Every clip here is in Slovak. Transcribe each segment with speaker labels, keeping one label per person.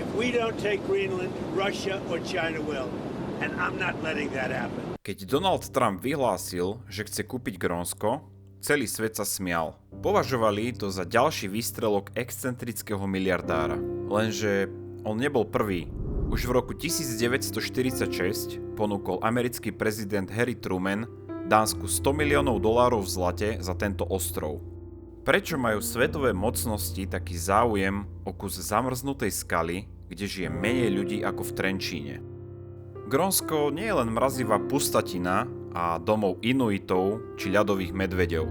Speaker 1: If we don't take Greenland, Russia or China will. And I'm not letting that happen.
Speaker 2: Keď Donald Trump vyhlásil, že chce kúpiť Grónsko, celý svet sa smial. Považovali to za ďalší výstrelok excentrického miliardára. Lenže on nebol prvý. Už v roku 1946 ponúkol americký prezident Harry Truman Dánsku $100 miliónov v zlate za tento ostrov. Prečo majú svetové mocnosti taký záujem o kus zamrznutej skaly, kde žije menej ľudí ako v Trenčíne? Grónsko nie je len mrazivá pustatina a domov Inuitov či ľadových medveďov.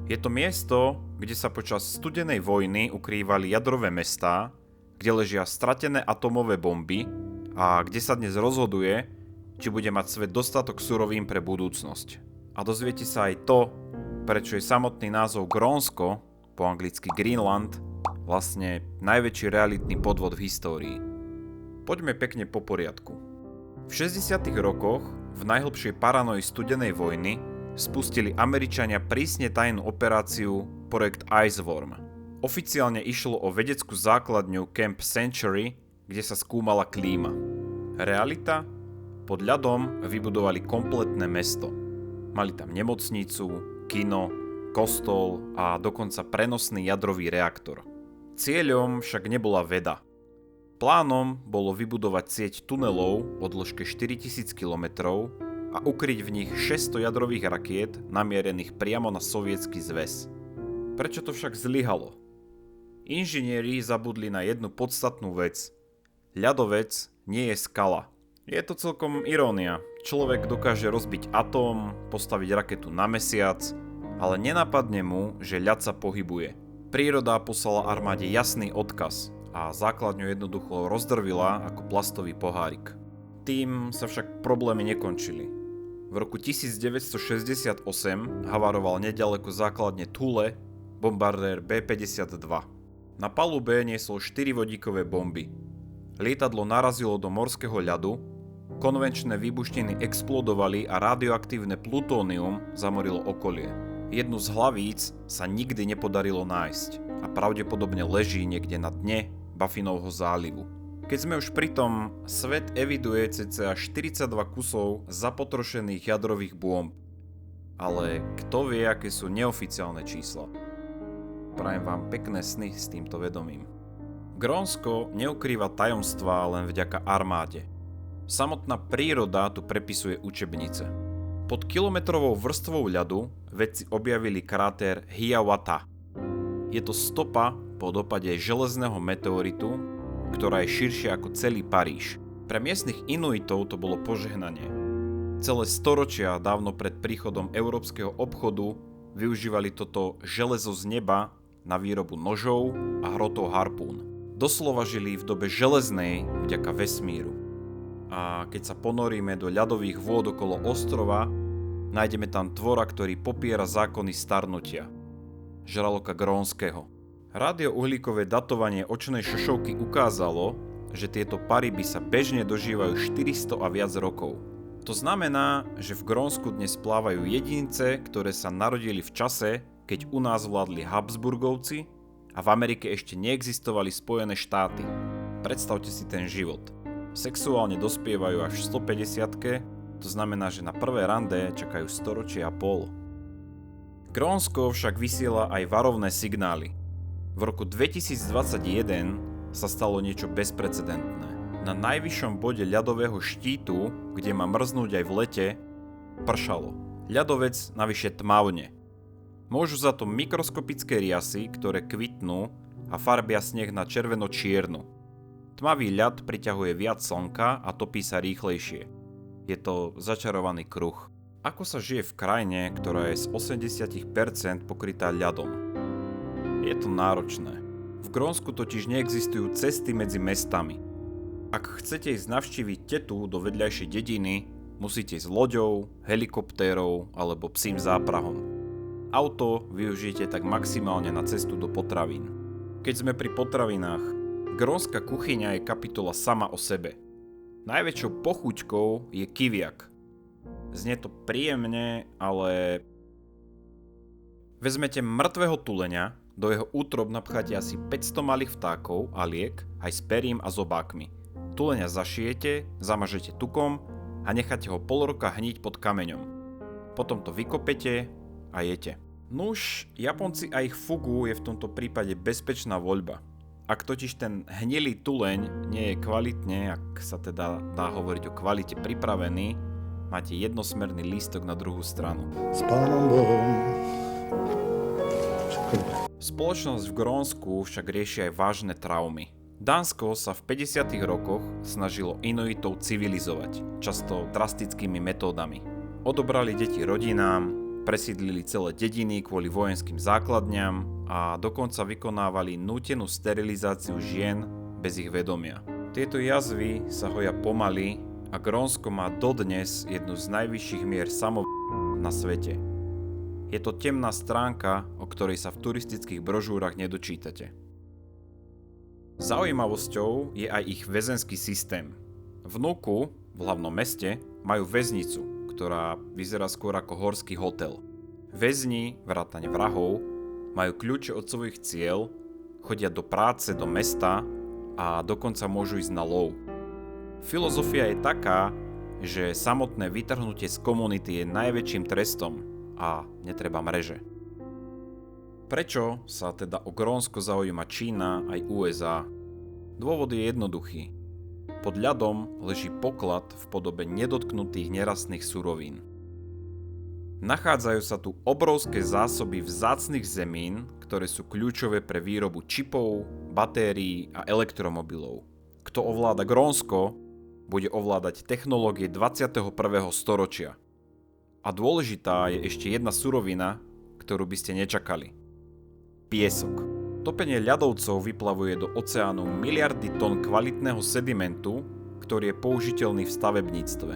Speaker 2: Je to miesto, kde sa počas studenej vojny ukrývali jadrové mestá, kde ležia stratené atómové bomby a kde sa dnes rozhoduje, či bude mať svet dostatok surovín pre budúcnosť. A dozviete sa aj to, prečo je samotný názov Grónsko, po anglicky Greenland, vlastne najväčší realitný podvod v histórii. Poďme pekne po poriadku. V 60. rokoch, v najhlbšej paranoji studenej vojny, spustili Američania prísne tajnú operáciu projekt Iceworm. Oficiálne išlo o vedeckú základňu Camp Century, kde sa skúmala klíma. Realita? Pod ľadom vybudovali kompletné mesto. Mali tam nemocnicu, kino, kostol a dokonca prenosný jadrový reaktor. Cieľom však nebola veda. Plánom bolo vybudovať sieť tunelov o dĺžke 4000 km a ukryť v nich 600 jadrových rakiet namierených priamo na Sovietsky zväz. Prečo to však zlyhalo? Inžinieri zabudli na jednu podstatnú vec. Ľadovec nie je skala. Je to celkom irónia. Človek dokáže rozbiť atóm, postaviť raketu na mesiac, ale nenapadne mu, že ľad sa pohybuje. Príroda poslala armáde jasný odkaz a základňu jednoducho rozdrvila ako plastový pohárik. Tým sa však problémy nekončili. V roku 1968 havaroval neďaleko základne Thule bombardér B-52. Na palube niesol 4 vodíkové bomby. Lietadlo narazilo do morského ľadu, konvenčné výbušniny explodovali a radioaktívne plutónium zamorilo okolie. Jednu z hlavíc sa nikdy nepodarilo nájsť a pravdepodobne leží niekde na dne Baffinovho zálivu. Keď sme už pri tom, svet eviduje cca 42 kusov zapotrošených jadrových bomb. Ale kto vie, aké sú neoficiálne čísla? Prajem vám pekné sny s týmto vedomím. Grónsko neukrýva tajomstvá len vďaka armáde. Samotná príroda tu prepisuje učebnice. Pod kilometrovou vrstvou ľadu vedci objavili kráter Hiawatha. Je to stopa po dopade železného meteoritu, ktorá je širšia ako celý Paríž. Pre miestnych Inuitov to bolo požehnanie. Celé storočia dávno pred príchodom európskeho obchodu využívali toto železo z neba na výrobu nožov a hrotov harpún. Doslova žili v dobe železnej vďaka vesmíru. A keď sa ponoríme do ľadových vôd okolo ostrova, nájdeme tam tvora, ktorý popiera zákony starnutia. Žraloka grónskeho. Radiouhlíkové datovanie očnej šošovky ukázalo, že tieto paryby sa bežne dožívajú 400 a viac rokov. To znamená, že v Grónsku dnes plávajú jedince, ktoré sa narodili v čase, keď u nás vládli Habsburgovci a v Amerike ešte neexistovali Spojené štáty. Predstavte si ten život. Sexuálne dospievajú až v 150-ke, to znamená, že na prvé rande čakajú storočie a pol. Grónsko však vysiela aj varovné signály. V roku 2021 sa stalo niečo bezprecedentné. Na najvyššom bode ľadového štítu, kde má mrznúť aj v lete, pršalo. Ľadovec navyše tmavne. Môžu za to mikroskopické riasy, ktoré kvitnú a farbia sneh na červeno-čiernu. Tmavý ľad priťahuje viac slnka a topí sa rýchlejšie. Je to začarovaný kruh. Ako sa žije v krajine, ktorá je z 80% pokrytá ľadom? Je to náročné. V Grónsku totiž neexistujú cesty medzi mestami. Ak chcete ísť navštíviť tetu do vedľajšej dediny, musíte ísť loďou, helikoptérou alebo psím záprahom. Auto využijete tak maximálne na cestu do potravín. Keď sme pri potravinách, grónska kuchyňa je kapitola sama o sebe. Najväčšou pochuťkou je kiviak. Znie to príjemne, ale... Vezmete mŕtvého tuleňa, do jeho útrob napcháte asi 500 malých vtákov a liek, aj s perím a zobákmi. Tuleňa zašijete, zamažete tukom a necháte ho pol roka hniť pod kameňom. Potom to vykopete a jete. Nuž, Japonci a ich fugu je v tomto prípade bezpečná voľba. Ak totiž ten hnilý tuleň nie je kvalitne, ak sa teda dá hovoriť o kvalite pripravený, máte jednosmerný lístok na druhú stranu.
Speaker 3: S Pánom Bohom.
Speaker 2: Spoločnosť v Grónsku však rieši aj vážne traumy. Dánsko sa v 50. rokoch snažilo Inuitov civilizovať, často drastickými metódami. Odobrali deti rodinám, presídlili celé dediny kvôli vojenským základňam a dokonca vykonávali nútenú sterilizáciu žien bez ich vedomia. Tieto jazvy sa hoja pomaly a Grónsko má dodnes jednu z najvyšších mier na svete. Je to temná stránka, o ktorej sa v turistických brožúrach nedočítate. Zaujímavosťou je aj ich väzenský systém. V Nuku, v hlavnom meste, majú väznicu, ktorá vyzerá skôr ako horský hotel. Väzni, vrátane vrahov, majú kľúče od svojich ciel, chodia do práce, do mesta a dokonca môžu ísť na lov. Filozofia je taká, že samotné vytrhnutie z komunity je najväčším trestom a netreba mreže. Prečo sa teda o Grónsko zaujíma Čína aj USA? Dôvod je jednoduchý. Pod ľadom leží poklad v podobe nedotknutých nerastných surovín. Nachádzajú sa tu obrovské zásoby vzácnych zemín, ktoré sú kľúčové pre výrobu čipov, batérií a elektromobilov. Kto ovláda Grónsko, bude ovládať technológie 21. storočia. A dôležitá je ešte jedna surovina, ktorú by ste nečakali. Piesok. Topenie ľadovcov vyplavuje do oceánu miliardy tón kvalitného sedimentu, ktorý je použiteľný v stavebníctve.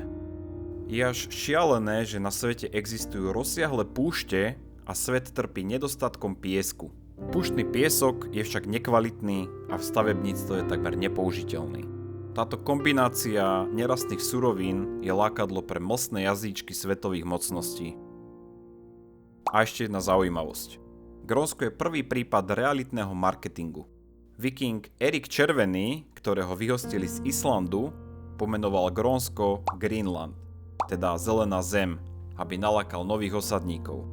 Speaker 2: Je až šialené, že na svete existujú rozsiahle púšte a svet trpí nedostatkom piesku. Púštny piesok je však nekvalitný a v stavebníctve je takmer nepoužiteľný. Táto kombinácia nerastných surovín je lákadlo pre mlsné jazyčky svetových mocností. A ešte jedna zaujímavosť. Grónsko je prvý prípad realitného marketingu. Viking Erik Červený, ktorého vyhostili z Islandu, pomenoval Grónsko Greenland, teda zelená zem, aby nalákal nových osadníkov.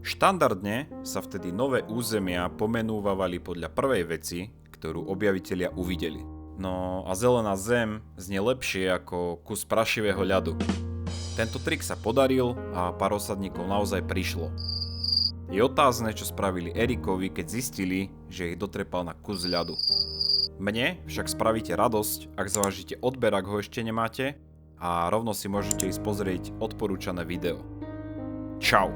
Speaker 2: Štandardne sa vtedy nové územia pomenúvali podľa prvej veci, ktorú objavitelia uvideli. No a zelená zem znie lepšie ako kus prašivého ľadu. Tento trik sa podaril a pár osadníkov naozaj prišlo. Je otázne, čo spravili Erikovi, keď zistili, že ich dotrepal na kus ľadu. Mne však spravíte radosť, ak zvážite odber, ak ho ešte nemáte, a rovno si môžete ísť pozrieť odporúčané video. Čau!